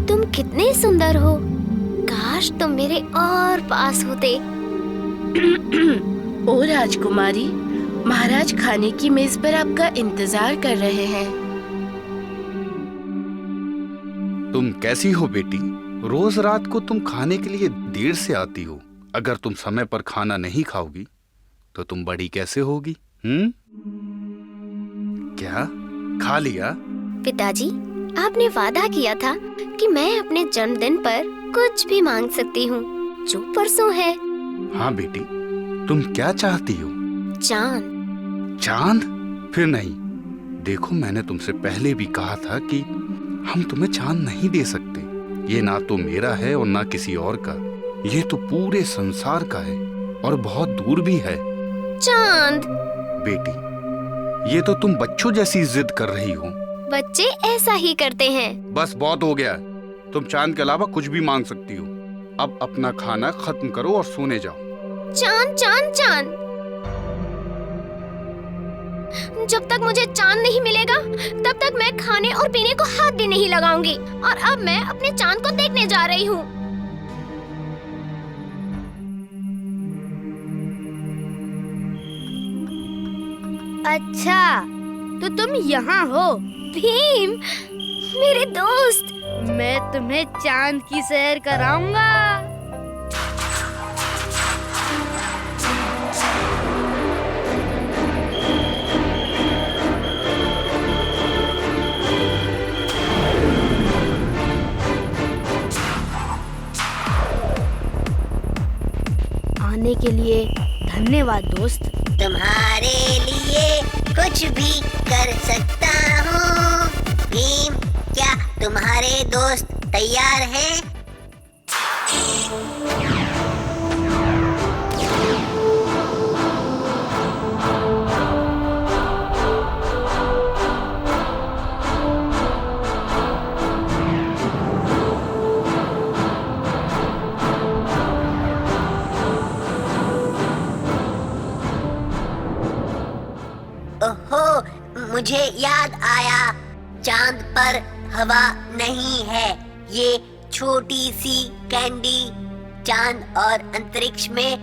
तुम कितने सुंदर हो। काश तुम मेरे और पास होते। ओ राजकुमारी, महाराज खाने की मेज पर आपका इंतजार कर रहे हैं। तुम कैसी हो बेटी? रोज रात को तुम खाने के लिए देर से आती हो। अगर तुम समय पर खाना नहीं खाओगी तो तुम बड़ी कैसे होगी? क्या खा लिया? पिताजी, आपने वादा किया था कि मैं अपने जन्मदिन पर कुछ भी मांग सकती हूँ, जो परसों है। हाँ बेटी, तुम क्या चाहती हो? चांद। चांद? फिर नहीं। देखो, मैंने तुमसे पहले भी कहा था कि हम तुम्हें चांद नहीं दे सकते। ये ना तो मेरा है और ना किसी और का। ये तो पूरे संसार का है और बहुत दूर भी है। चांद। बेटी, ये तो तुम बच्चों जैसी जिद कर रही हो। बच्चे ऐसा ही करते हैं। बस बहुत हो गया। तुम चांद के अलावा कुछ भी मांग सकती हो। अब अपना खाना खत्म करो और सोने जाओ। चांद चांद चांद। जब तक मुझे चांद नहीं मिलेगा तब तक मैं खाने और पीने को हाथ भी नहीं लगाऊंगी। और अब मैं अपने चांद को देखने जा रही हूँ। अच्छा, तो तुम यहाँ हो? भीम, मेरे दोस्त। मैं तुम्हें चांद की सैर कराऊंगा। आने के लिए धन्यवाद दोस्त। तुम्हारे लिए कुछ भी कर सकता हूँ। भीम, क्या तुम्हारे दोस्त तैयार हैं? ओहो, मुझे याद आया। चांद पर हवा नहीं है। ये छोटी सी कैंडी चांद और अंतरिक्ष में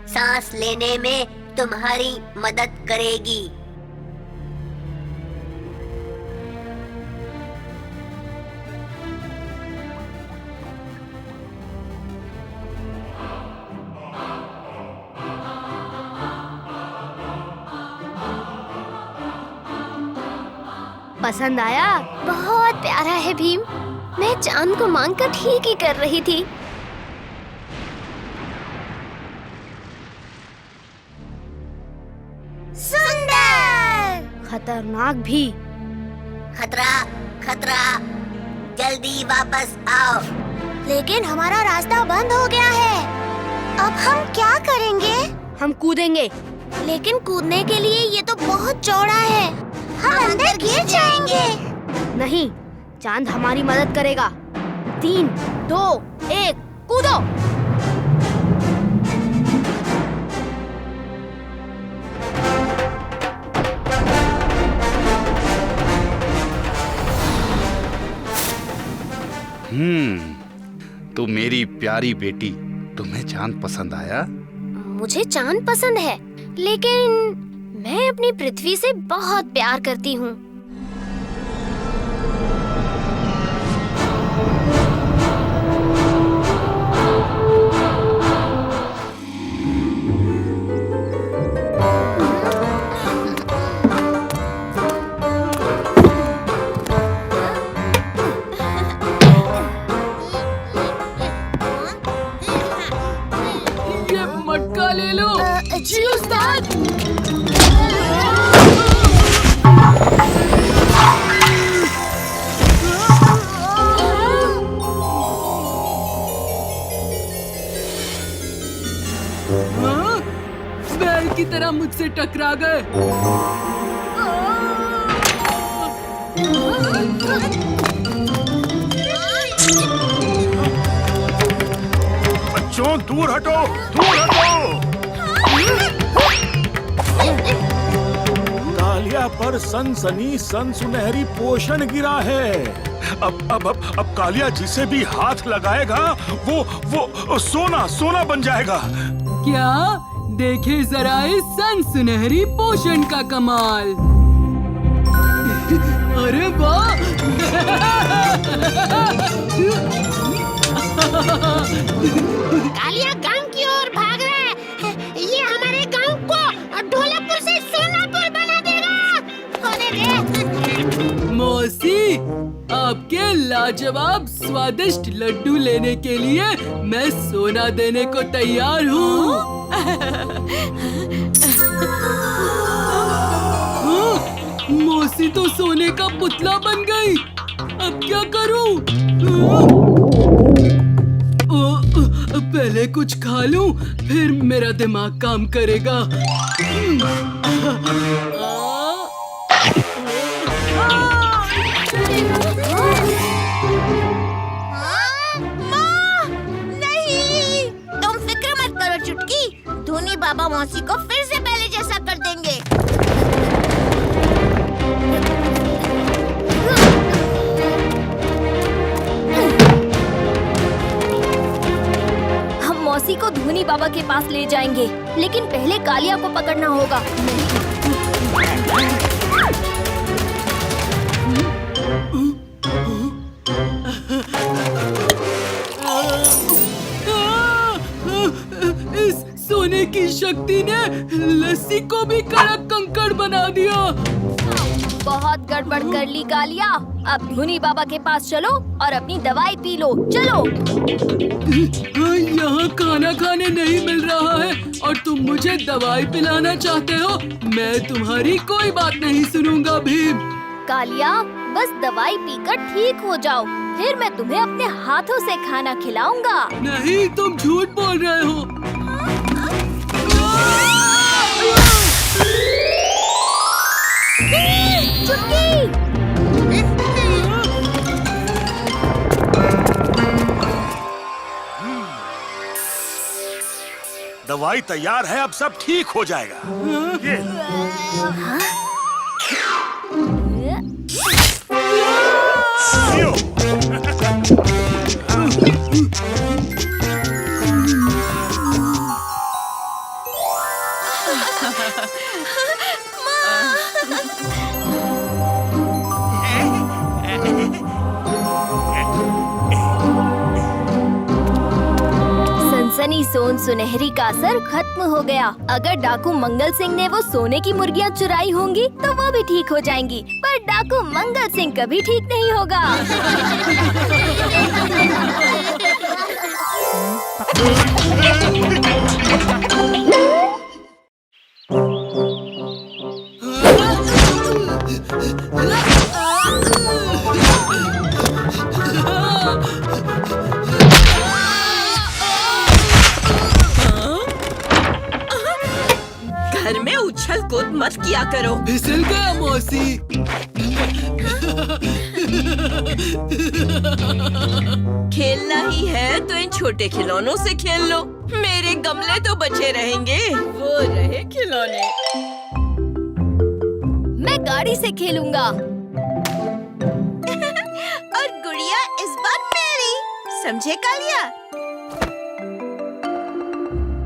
सांस लेने में तुम्हारी मदद करेगी। पसंद आया? बहुत प्यारा है भीम। मैं चांद को मांगकर ठीक ही कर रही थी। सुंदर। खतरनाक भी। खतरा, खतरा, जल्दी वापस आओ। लेकिन हमारा रास्ता बंद हो गया है। अब हम क्या करेंगे? हम कूदेंगे। लेकिन कूदने के लिए ये तो बहुत चौड़ा है। हम अंदर गिर जाएंगे। नहीं, चांद हमारी मदद करेगा। 3, 2, 1, कूदो। तो मेरी प्यारी बेटी, तुम्हें चांद पसंद आया? मुझे चांद पसंद है, लेकिन मैं अपनी पृथ्वी से बहुत प्यार करती हूँ। ये मटका ले लो। जी उस्ताद। हाँ? बैल की तरह मुझसे टकरा गए। बच्चों, दूर हटो, दूर हटो। तालिया पर सनसनी सन सुनहरी पोषण गिरा है। अब कालिया जिसे भी हाथ लगाएगा वो सोना सोना बन जाएगा। क्या? देखे जरा इस सन सुनहरी पोषण का कमाल। अरे वाह! कालिया गांव की ओर भाग रहा है। ये हमारे गांव को ढोलकपुर से सोनापुर बना देगा। अरे रे! मौसी, आपके लाजवाब स्वादिष्ट लड्डू लेने के लिए मैं सोना देने को तैयार हूँ। मौसी तो सोने का पुतला बन गई। अब क्या करूं? पहले कुछ खा लूं, फिर मेरा दिमाग काम करेगा। नहीं, तुम फिक्र मत करो चुटकी, धोनी बाबा मौसी को फिर से पहले जैसा कर देंगे। हम मौसी को धोनी बाबा के पास ले जाएंगे, लेकिन पहले कालिया को पकड़ना होगा। इस सोने की शक्ति ने लस्सी को भी कड़क कंकड़ बना दिया। बहुत गड़बड़ कर ली कालिया। अब धोनी बाबा के पास चलो और अपनी दवाई पी लो। चलो। यहाँ खाना खाने नहीं मिल रहा है और तुम मुझे दवाई पिलाना चाहते हो। मैं तुम्हारी कोई बात नहीं सुनूंगा भीम। कालिया, बस दवाई पीकर ठीक हो जाओ, फिर मैं तुम्हें अपने हाथों से खाना खिलाऊंगा। नहीं, तुम झूठ बोल रहे हो। दवाई तैयार है, अब सब ठीक हो जाएगा। ये सनसनी सोन सुनहरी का असर खत्म हो गया। अगर डाकू मंगल सिंह ने वो सोने की मुर्गियाँ चुराई होंगी तो वो भी ठीक हो जाएंगी, पर डाकू मंगल सिंह कभी ठीक नहीं होगा। घर में उछल कूद मत किया करो। फिसल गया मौसी। खेलना ही है तो इन छोटे खिलौनों से खेल लो। मेरे गमले तो बचे रहेंगे, वो रहे खिलौने। मैं गाड़ी से खेलूंगा। और गुड़िया इस बार मेरी, समझे कालिया?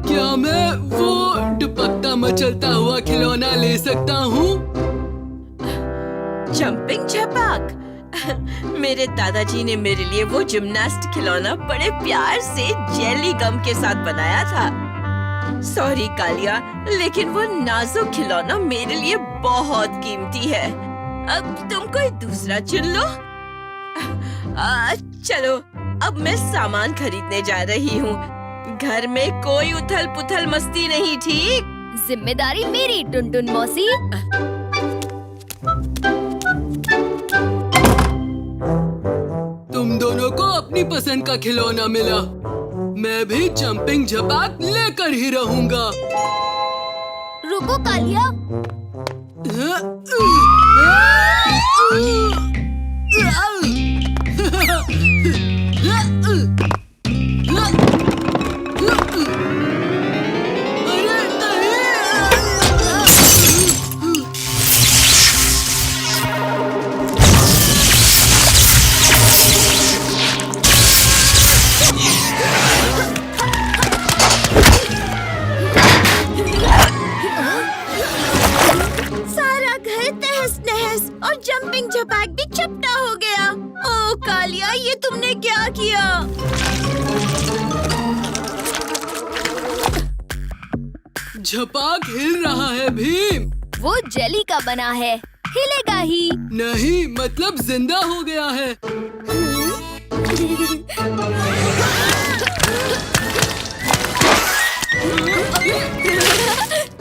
क्या मैं वो दुपट्टा मचलता हुआ खिलौना ले सकता हूँ? जंपिंग झपाक। मेरे दादाजी ने मेरे लिए वो जिम्नास्ट खिलौना बड़े प्यार से जेली गम के साथ बनाया था। सॉरी कालिया, लेकिन वो नाजुक खिलौना मेरे लिए बहुत कीमती है। अब तुम कोई दूसरा चुन लो। चलो, अब मैं सामान खरीदने जा रही हूँ। घर में कोई उथल पुथल मस्ती नहीं, ठीक? जिम्मेदारी मेरी टुनटुन मौसी। तुम दोनों को अपनी पसंद का खिलौना मिला। मैं भी जंपिंग झपाक लेकर ही रहूंगा। रुको कालिया। जंपिंग झपाक भी चपटा हो गया। ओह कालिया, ये तुमने क्या किया? झपाक हिल रहा है भीम। वो जेली का बना है, हिलेगा ही। नहीं, मतलब जिंदा हो गया है।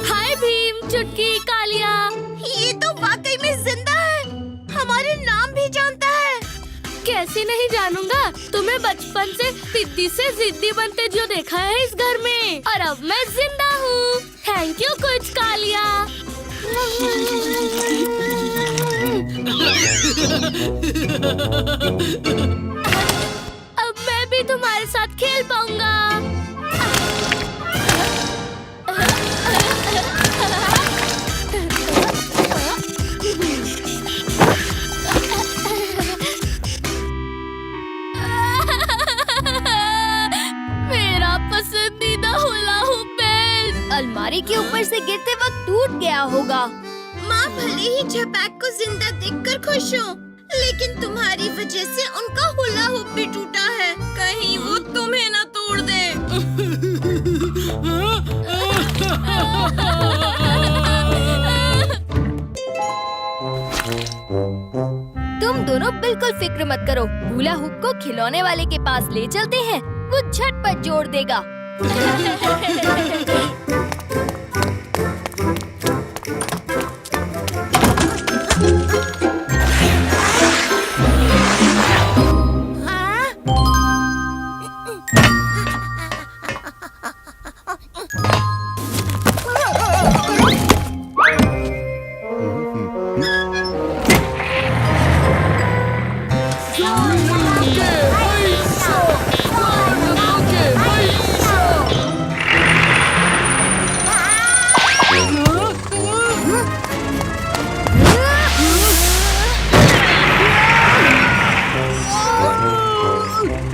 हाय भीम, चुटकी, कालिया। ये तो वाकई में जिंदा है। हमारे नाम भी जानता है। कैसे नहीं जानूंगा? तुम्हें बचपन से पिद्दी से जिद्दी बनते जो देखा है इस घर में, और अब मैं जिंदा हूँ। थैंक यू कुछ कालिया। अब मैं भी तुम्हारे साथ खेल पाऊंगा। मेरा पसंदीदा हुला हुप बेल्ट अलमारी के ऊपर से गिरते वक्त टूट गया होगा। माँ भले ही झपाक को जिंदा देखकर खुश हो, लेकिन तुम्हारी वजह से उनका हुला हुप भी टूटा है। कहीं वो तुम्हें न तोड़ दे। तुम दोनों बिल्कुल फिक्र मत करो। हुला हुप को खिलौने वाले के पास ले चलते हैं, वो झटपट जोड़ देगा।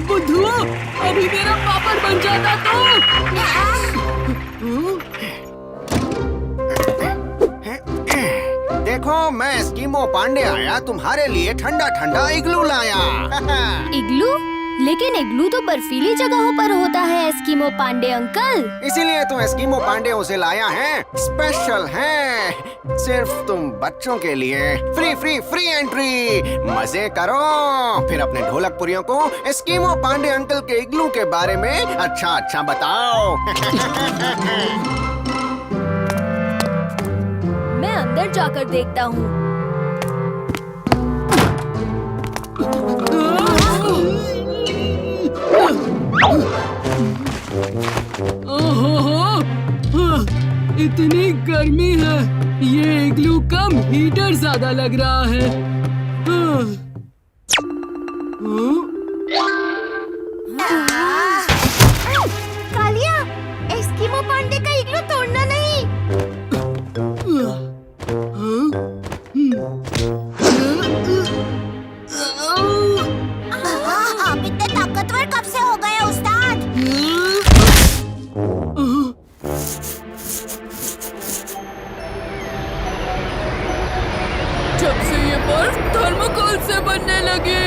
बुद्धू, अभी मेरा पापड़ बन जाता तो। देखो, मैं एस्कीमो पांडे आया तुम्हारे लिए ठंडा ठंडा इग्लू लाया। इग्लू? लेकिन इग्लू तो बर्फीली जगहों पर होता है एस्कीमो पांडे अंकल। इसीलिए तो एस्कीमो पांडे उसे लाया है। स्पेशल है, सिर्फ तुम बच्चों के लिए। Free free free entry. मजे करो, फिर अपने ढोलकपुरियों को एस्कीमो पांडे अंकल के इग्लू के बारे में अच्छा अच्छा बताओ। मैं अंदर जाकर देखता हूँ। इतनी गर्मी है, ये इग्लू कम हीटर ज्यादा लग रहा है। कालिया, एस्कीमो पांडे का इग्लू तोड़ना नहीं। आप इतने ताकतवर कब से हो गए उस्ताद? जब से ये बर्फ थर्मोकोल से बनने लगी।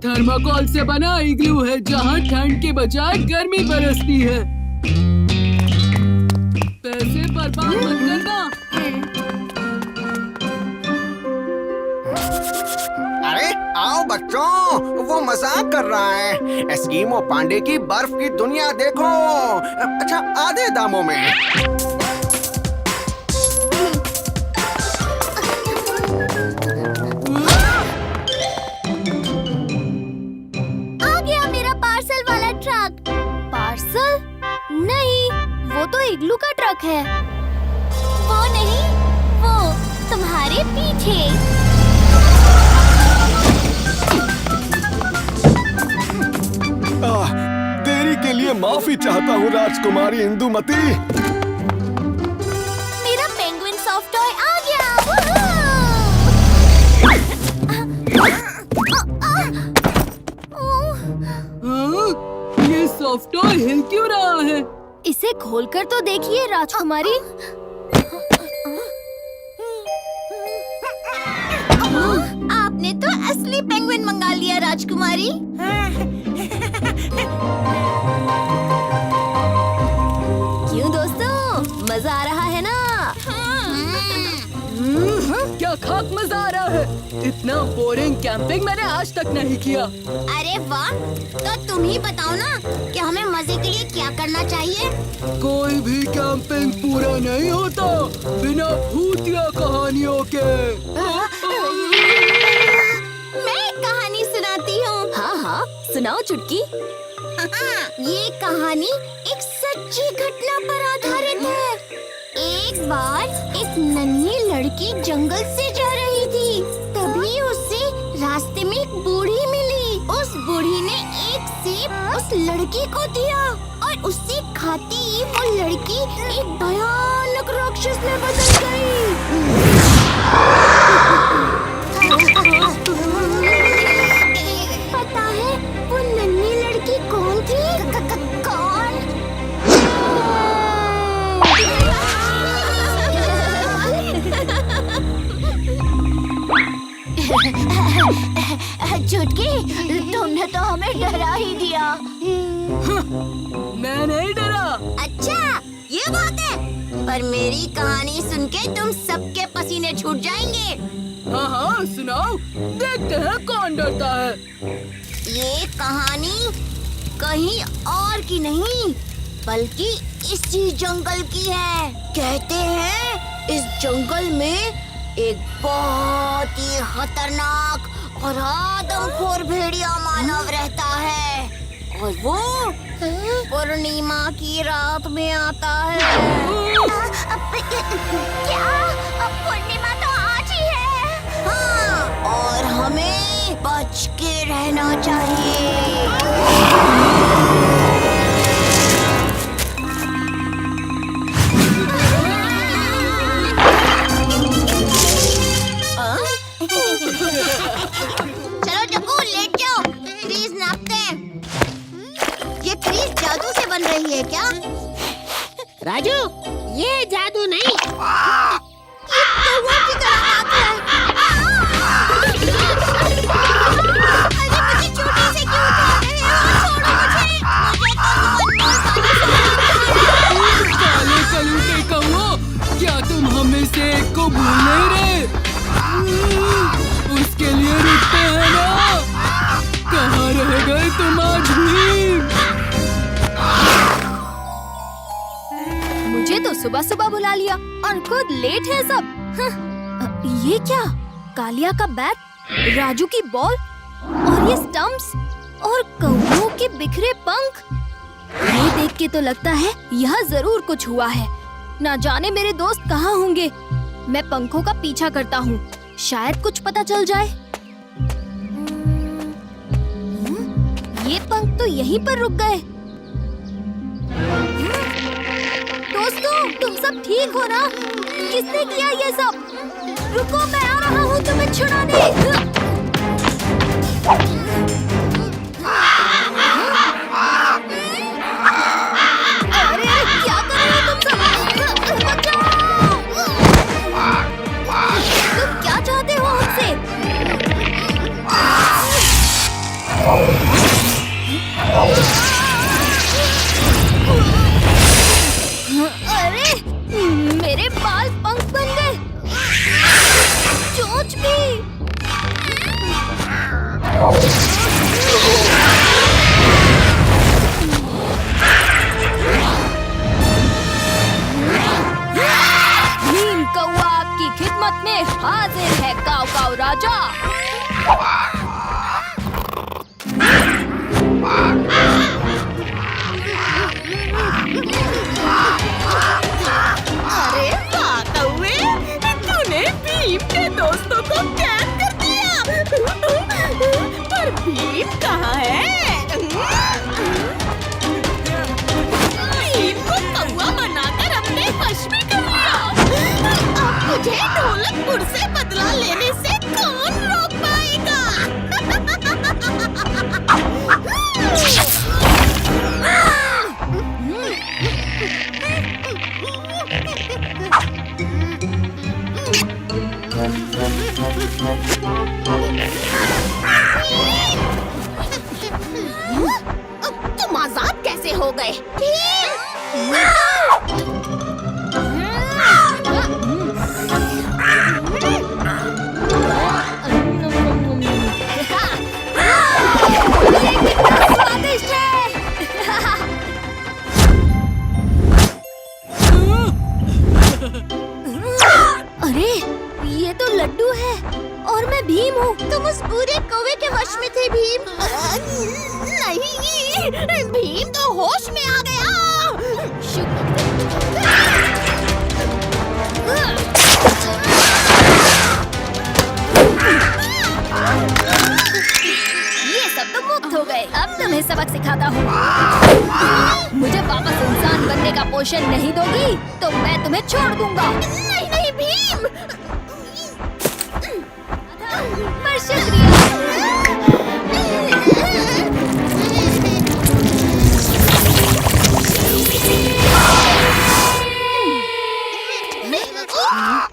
थर्मोकोल से बना इग्लू है, जहाँ ठंड के बजाय गर्मी बरसती है। पैसे बर्बाद मत करना। अरे आओ बच्चों, वो मजाक कर रहा है। एस्कीमो पांडे की बर्फ की दुनिया देखो। अच्छा, आधे दामों में। आ गया मेरा पार्सल वाला ट्रक। पार्सल? नहीं, वो तो इग्लू का ट्रक है। वो नहीं, वो तुम्हारे पीछे। देरी के लिए माफी चाहता हूँ राजकुमारी इंदुमती। मेरा पेंगुइन सॉफ्ट टॉय आ गया। ये सॉफ्ट टॉय हिल क्यों रहा है? इसे इसे खोलकर तो देखिए राजकुमारी। आपने तो असली पेंगुइन मंगा लिया राजकुमारी। क्यों दोस्तों, मजा आ रहा है ना? क्या खाक मजा आ रहा है। इतना बोरिंग कैंपिंग मैंने आज तक नहीं किया। अरे वाह, तो तुम ही बताओ ना कि हमें मजे के लिए क्या करना चाहिए। कोई भी कैंपिंग पूरा नहीं होता बिना भूतिया कहानियों के। मैं एक कहानी सुनाती हूँ। हाँ हाँ, सुनाओ चुटकी। ये कहानी एक सच्ची घटना पर आधारित है। एक बार एक नन्ही लड़की जंगल से जा रही थी। तभी उसे रास्ते में एक बूढ़ी मिली। उस बूढ़ी ने एक सेब उस लड़की को दिया और उसे खाती ही वो लड़की एक भयानक राक्षस में बदल गई। पता है वो नन्ही लड़की कौन थी? कौन? चुटकी, तुमने तो हमें डरा ही दिया। मैं नहीं डरा। अच्छा, ये बात है। पर मेरी कहानी सुन के तुम सबके पसीने छूट जाएंगे। हाँ हाँ सुनाओ, देखते हैं कौन डरता है। ये कहानी कहीं और की नहीं बल्कि इसी जंगल की है। कहते हैं इस जंगल में एक बहुत ही खतरनाक और आदमखोर भेड़िया मानव रहता है और वो पूर्णिमा की रात में आता है। क्या? पूर्णिमा तो आज ही है। हाँ, और हमें बच के रहना चाहिए। चलो चक्कू, लेट जाओ। फ्रीज नापते हैं। ये फ्रीज जादू से बन रही है क्या? राजू, ये जादू नहीं। ये कौवा की तरह हाथ है। अरे मुझे चोटी से क्यों उठा रहे हो? छोड़ो मुझे। काले कलूटे कौवा, क्या तुम हमें से एक को भूल नहीं रहे? उसके लिए रुकते हैं ना। कहाँ रह गए तुम आज भी? मुझे तो सुबह सुबह बुला लिया और खुद लेट है सब। ये क्या? कालिया का बैट, राजू की बॉल और ये स्टंप्स और कौवों के बिखरे पंख। ये देख के तो लगता है यहाँ जरूर कुछ हुआ है। ना जाने मेरे दोस्त कहाँ होंगे। मैं पंखों का पीछा करता हूँ, शायद कुछ पता चल जाए। ये पंख तो यहीं पर रुक गए। दोस्तों, तुम सब ठीक हो ना? किसने किया ये सब? रुको, मैं आ रहा हूँ तुम्हें छुड़ाने। अरे क्या कर रहे हो तुम सब? बचाओ! तुम क्या चाहते हो हमसे? अरे मेरे बाल पंख बन गए। चोंच भी। भीम कौवा आपकी खिदमत में हाजिर है, काव काव राजा। अरे वाह कौवे, तूने भीम के दोस्तों को कैद कर दिया। पर भीम कहाँ है? भीम को कौवा बनाकर अपने वश में कर लिया। अब मुझे ढोलकपुर से बदला लेने से कौन रोक पाएगा? तो लड्डू है और मैं भीम हूँ। तुम उस पूरे कौवे के वश में थे भीम। नहीं, भीम तो होश में आ गया। ये सब तो मुक्त हो गए। अब तुम्हें सबक सिखाता हूँ। मुझे वापस इंसान बनने का पोषण नहीं दोगी तो मैं तुम्हें छोड़ दूंगा। नहीं नहीं भीम। पर शुक्रिया।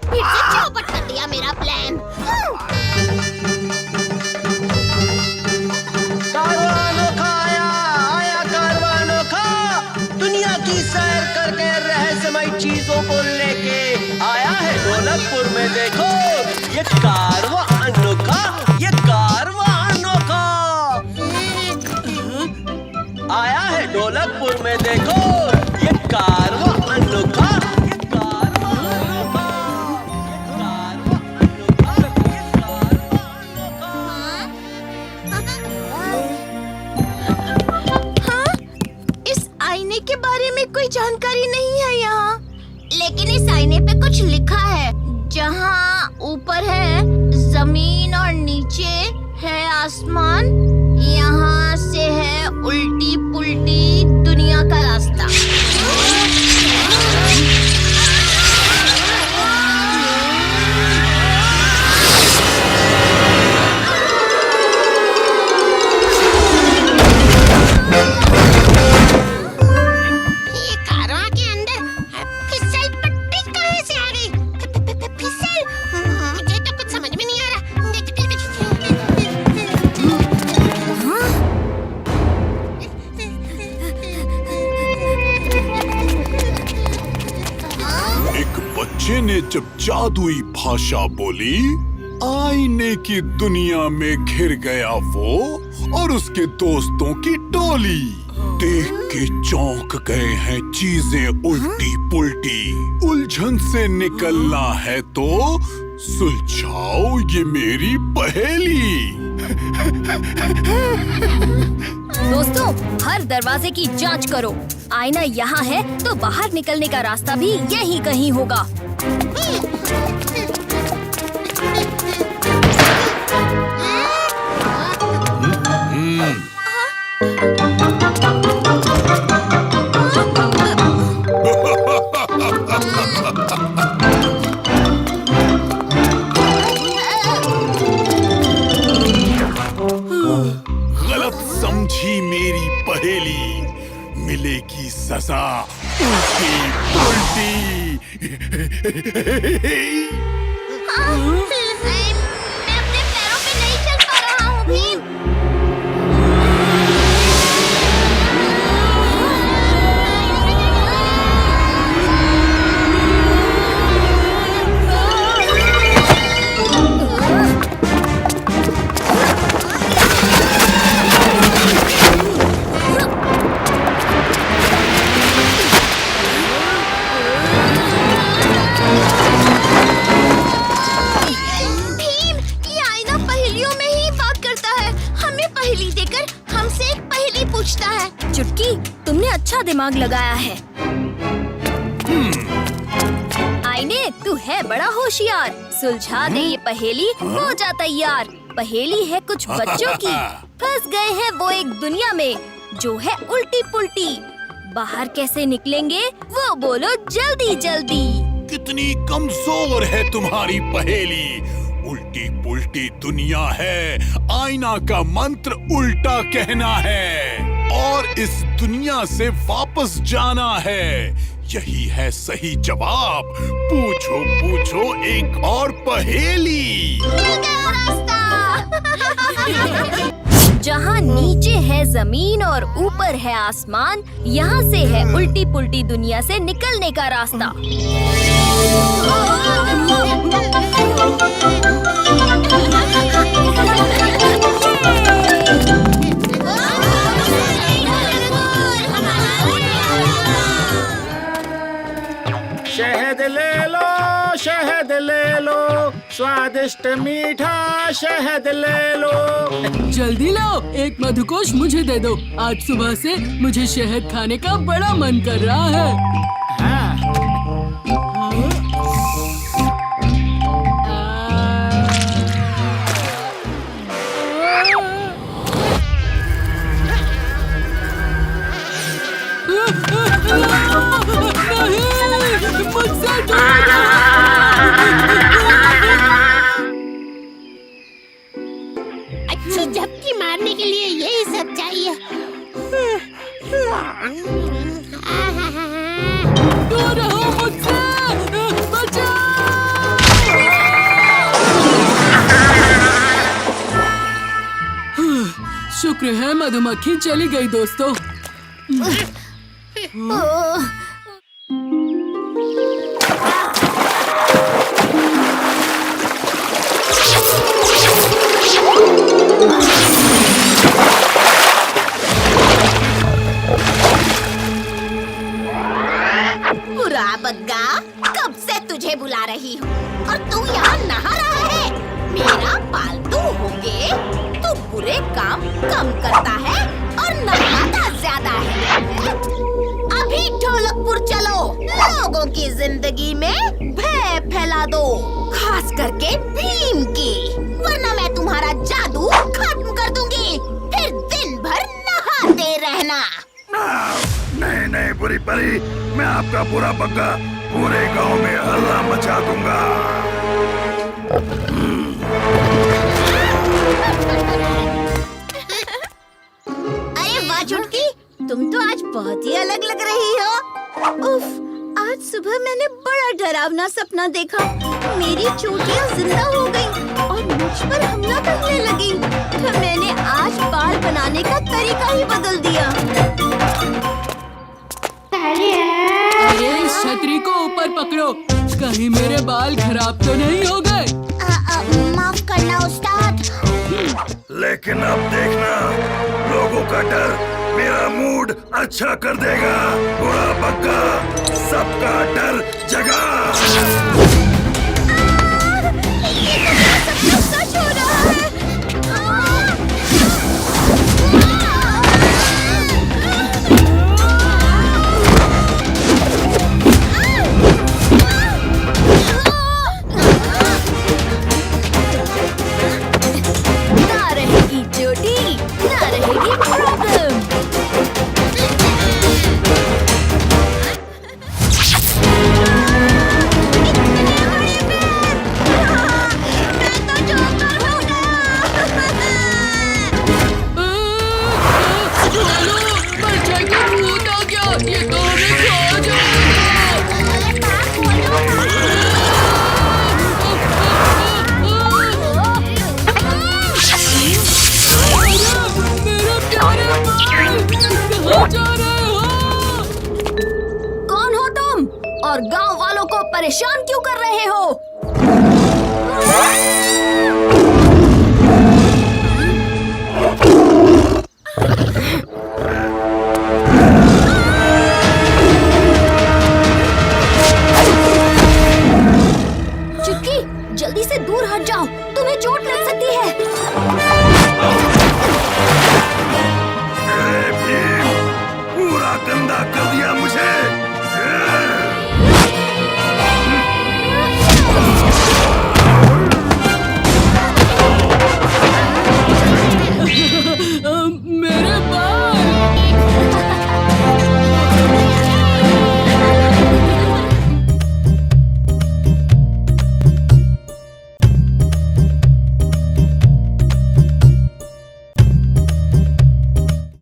फिर से चौपट कर दिया मेरा प्लान। कारवां अनोखा आया कारवां अनोखा, दुनिया की सैर करके रहस्यमय चीजों को लेके आया है ढोलकपुर में। देखो ये कारवां अनोखा, ये कारवां अनोखा आया है ढोलकपुर में। देखो ये कारवां अनोखा, ये कारवां अनोखा, ये कारवां अनोखा, ये कारवां अनोखा। हाँ? इस आईने के बारे में कोई जानकारी नहीं है यहाँ, लेकिन इस आईने पे कुछ लिखा है। जहाँ ऊपर है जमीन और नीचे है आसमान, यहाँ से है उल्टी पुल्टी दुनिया का रास्ता। ये कारवां के अंदर फिसल पट्टी कहाँ से आ गई? फिसल? मुझे तो कुछ समझ में नहीं आ रहा। एक बच्चे ने जब जादुई भाषा बोली, आईने की दुनिया में घिर गया वो और उसके दोस्तों की टोली। देख के चौंक गए हैं चीजें उल्टी पुल्टी। उलझन से निकलना है तो सुलझाओ ये मेरी पहेली। दोस्तों, हर दरवाजे की जांच करो। आईना यहाँ है तो बाहर निकलने का रास्ता भी यहीं कहीं होगा। गलत समझी मेरी पहेली, मिलेगी सजा उल्टी पुल्टी। मैं अपने पैरों पे नहीं चल पा रहा हूँ भीम। भीम, ये आईना पहेलियों में ही बात करता है। हमें पहेली देकर हमसे एक पहेली पूछता है। चुटकी, तुमने अच्छा दिमाग लगाया है। आईने, तू है बड़ा होशियार। सुलझा दे ये पहेली, हो जा तैयार। पहेली है कुछ बच्चों की, फंस गए हैं वो एक दुनिया में जो है उल्टी पुल्टी। बाहर कैसे निकलेंगे वो बोलो जल्दी जल्दी। कितनी कमजोर है तुम्हारी पहेली। उल्टी पुल्टी दुनिया है, आईना का मंत्र उल्टा कहना है और इस दुनिया से वापस जाना है। यही है सही जवाब। पूछो पूछो एक और पहेली। मिल गया रास्ता। जहाँ नीचे है जमीन और ऊपर है आसमान, यहाँ से है उल्टी पुल्टी दुनिया से निकलने का रास्ता। शहद ले लो शहद ले लो, स्वादिष्ट मीठा शहद ले लो। जल्दी लाओ, एक मधुकोश मुझे दे दो। आज सुबह से मुझे शहद खाने का बड़ा मन कर रहा है। नहीं, मुझसे दूर अच्छी झपकी मारने के लिए यही सब चाहिए। दूर रहो मुझसे, शुक्र है मधुमक्खी चली गई दोस्तों। बुरा बग्गा, कब से तुझे बुला रही हूँ और तू यहाँ नहा रहा है। मेरा पालतू होके तू बुरे काम कम करता है और नहाता ज्यादा है। अभी ढोलकपुर चलो, लोगों की जिंदगी में भय फैला दो, खास करके भीम की, वरना मैं तुम्हारा जादू खत्म कर दूंगी। फिर दिन भर नहाते रहना। नहीं नहीं बुरी परी, मैं आपका बुरा बग्गा पूरे गांव में हल्ला मचा दूंगा। अरे वाह चुटकी, तुम तो आज बहुत ही अलग लग रही हो। उफ, आज सुबह मैंने बड़ा डरावना सपना देखा। मेरी चोटियां जिंदा हो गईं और मुझ पर हमला करने लगी। तो मैंने आज बाल बनाने का तरीका ही बदल दिया। अरे इस छतरी को ऊपर पकड़ो, कहीं मेरे बाल खराब तो नहीं हो गए। माफ करना उस्ताद। लेकिन अब देखना, लोगों का डर मेरा मूड अच्छा कर देगा। बुरा बग्गा, सबका डर जगा। सब सच हो रहा है। ना रहेगी चोटी, ना रहेगी प्रॉब्लम। कौन हो तुम और गांव वालों को परेशान क्यों कर रहे हो?